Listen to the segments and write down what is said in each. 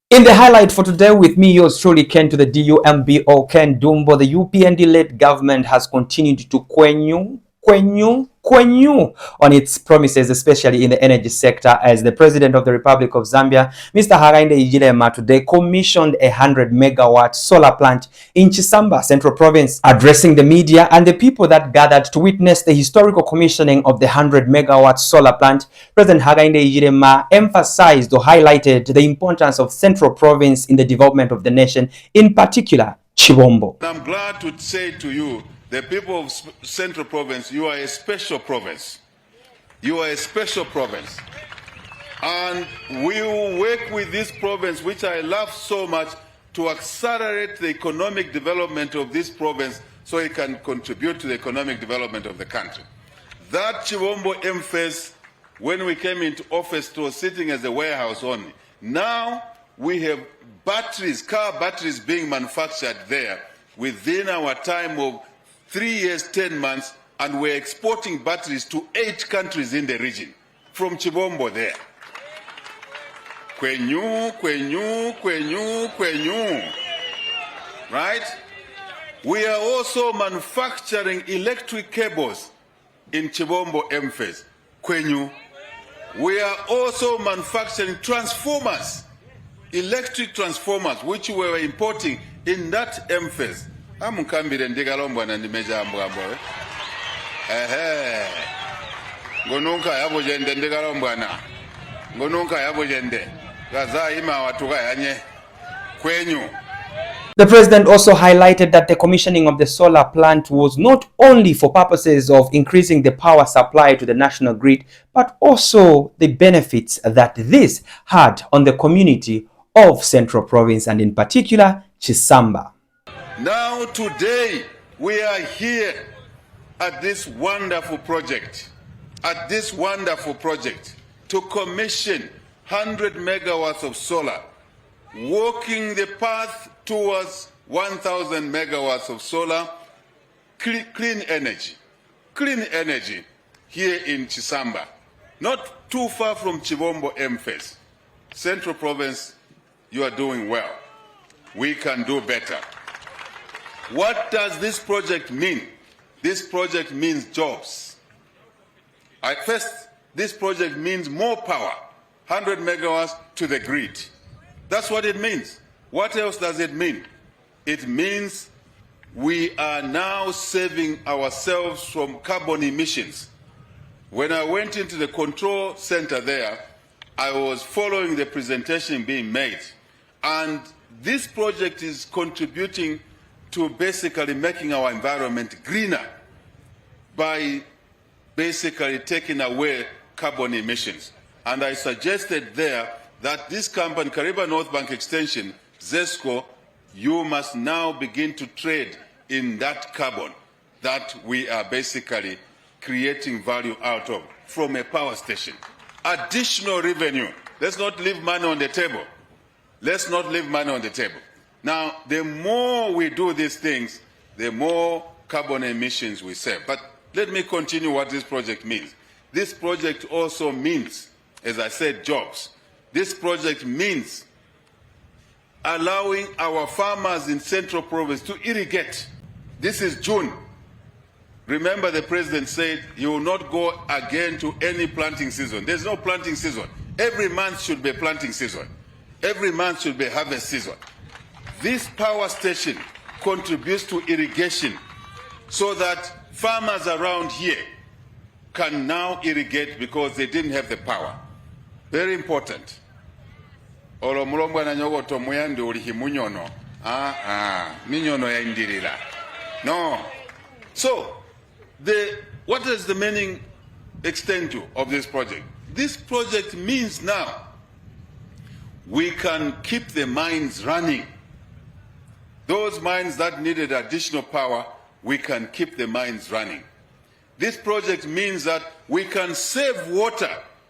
In the highlight for today with me, yours truly, Ken to the DUMBO, Ken Dumbo, the UPND-led government has continued to Kwenyu on its promises, especially in the energy sector, as the President of the Republic of Zambia, Mr. Hakainde Hichilema, today commissioned a 100-megawatt solar plant in Chisamba, Central Province. Addressing the media and the people that gathered to witness the historical commissioning of the 100-megawatt solar plant, President Hakainde Hichilema emphasized or highlighted the importance of Central Province in the development of the nation, in particular, Chibombo. I'm glad to say to you, the people of Central Province, you are a special province. You are a special province. And we will work with this province, which I love so much, to accelerate the economic development of this province so it can contribute to the economic development of the country. That Chibombo emphasis, when we came into office, it was sitting as a warehouse only. Now we have batteries, car batteries being manufactured there within our time of 3 years, 10 months, and we're exporting batteries to 8 countries in the region from Chibombo there. Kwenyu, Kwenyu, Kwenyu, Kwenyu. Right? We are also manufacturing electric cables in Chibombo emphasis. Kwenyu. We are also manufacturing transformers, electric transformers, which we were importing in that emphasis. Amukambire ndigalombo na ndimeja ambwambo. Ngonunka yabo jende ndigalombo na. Ngonunka yabo jende. Gaza ima watuka yanye. Kwenyu. The president also highlighted that the commissioning of the solar plant was not only for purposes of increasing the power supply to the national grid, but also the benefits that this had on the community of Central Province and in particular Chisamba. Now today we are here at this wonderful project, to commission 100 megawatts of solar, walking the path towards 1,000 megawatts of solar, clean energy here in Chisamba, not too far from Chibombo emphasis. Central Province, you are doing well. We can do better. What does this project mean? This project means jobs. First, this project means more power, 100 megawatts to the grid. That's what it means. What else does it mean? It means we are now saving ourselves from carbon emissions. When I went into the control center there, I was following the presentation being made. And this project is contributing to basically making our environment greener by basically taking away carbon emissions. And I suggested there that this company, Kariba North Bank Extension, ZESCO, you must now begin to trade in that carbon that we are basically creating value out of from a power station. Additional revenue. Let's not leave money on the table. Let's not leave money on the table. Now, the more we do these things, the more carbon emissions we save. But let me continue what this project means. This project also means, as I said, jobs. This project means allowing our farmers in Central Province to irrigate. This is June. Remember, the president said he will not go again to any planting season. There's no planting season. Every month should be planting season. Every month should be harvest season. This power station contributes to irrigation so that farmers around here can now irrigate because they didn't have the power. Very important. Olo mulombo na nyogoto muyandi ulihi munyono. Minyono ya indirira. No. So, what does the meaning extend to of this project? This project means now we can keep the mines running. Those mines that needed additional power, we can keep the mines running. This project means that we can save water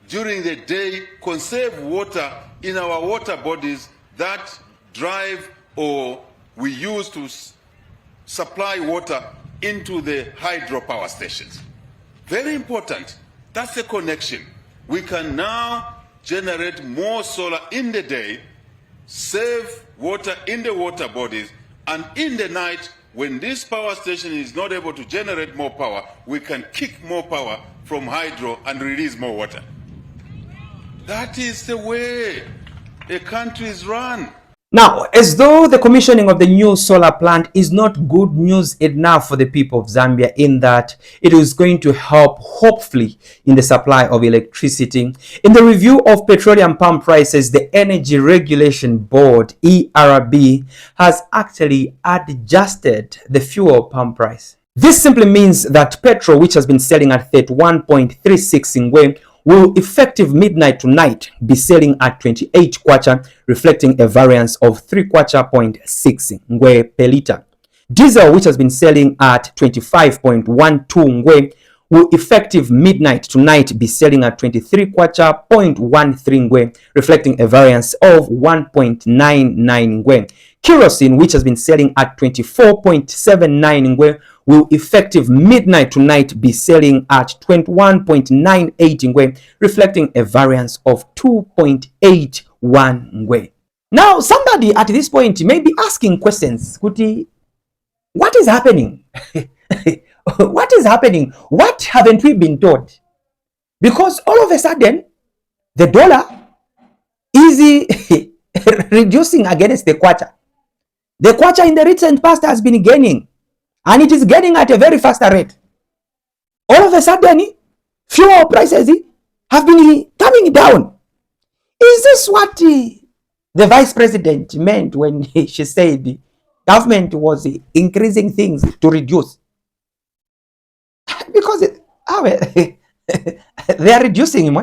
during the day, conserve water in our water bodies that drive or we use to supply water into the hydropower stations. Very important. That's the connection. We can now generate more solar in the day save water in the water bodies, and in the night, when this power station is not able to generate more power, we can kick more power from hydro and release more water. That is the way a country is run. Now, as though the commissioning of the new solar plant is not good news enough for the people of Zambia, in that it is going to help, hopefully, in the supply of electricity. In the review of petroleum pump prices, the Energy Regulation Board, ERB, has actually adjusted the fuel pump price. This simply means that petrol, which has been selling at 31.36 Ngwe, will effective midnight tonight be selling at 28 kwacha, reflecting a variance of 3 kwacha.6 Ngwe per liter. Diesel, which has been selling at 25.12 Ngwe, will effective midnight tonight be selling at 23 kwacha.13 Ngwe, reflecting a variance of 1.99 Ngwe. Kerosene, which has been selling at 24.79 Ngwe, will effective midnight tonight be selling at 21.98 Ngwe, reflecting a variance of 2.81 Ngwe. Now, somebody at this point may be asking questions. Kuti, what is happening? What is happening? What haven't we been taught? Because all of a sudden, the dollar is reducing against the kwacha. The kwacha in the recent past has been gaining, and it is gaining at a very fast rate. All of a sudden, fuel prices have been coming down. Is this what the vice president meant when she said the government was increasing things to reduce? Because they are reducing.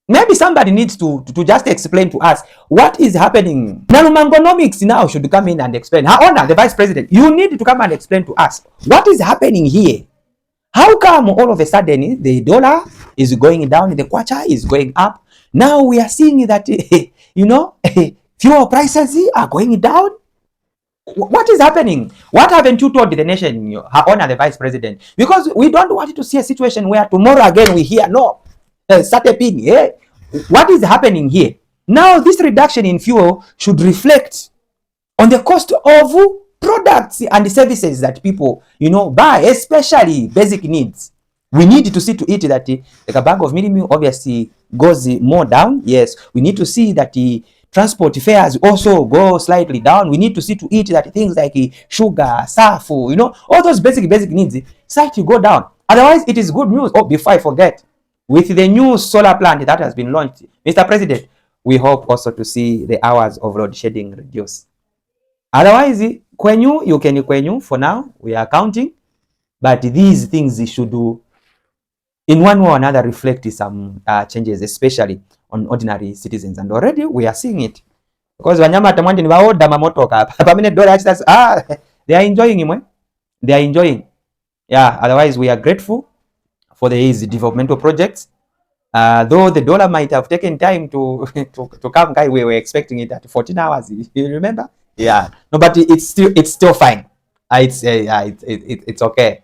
Maybe somebody needs to just explain to us what is happening. Nanumangonomics now should come in and explain. Her Honor, the Vice President, you need to come and explain to us what is happening here. How come all of a sudden the dollar is going down, the kwacha is going up? Now we are seeing that, fuel prices are going down. What is happening? What haven't you told the nation, Her Honor, the Vice President? Because we don't want to see a situation where tomorrow again we hear, no, start a pin. Yeah? What is happening here? Now, this reduction in fuel should reflect on the cost of products and services that people, buy, especially basic needs. We need to see to it that like a bag of minimum obviously goes more down. Yes, we need to see that the transport fares also go slightly down. We need to see to it that things like sugar, safu, all those basic needs start to go down. Otherwise, it is good news. Oh, before I forget, with the new solar plant that has been launched, Mr. President, we hope also to see the hours of load shedding reduce. Otherwise, Kwenyu, you can Kwenyu for now. We are counting. But these things should do, in one way or another, reflect some changes, especially on ordinary citizens. And already we are seeing it. Because Wanyama Tamwandi ni waoda mamotoka. Permanent dollar they are enjoying him. They are enjoying. Yeah, otherwise we are grateful for these developmental projects. Though the dollar might have taken time to come, guy, we were expecting it at 14 hours. You remember? Yeah. No, but it's still fine. It's okay.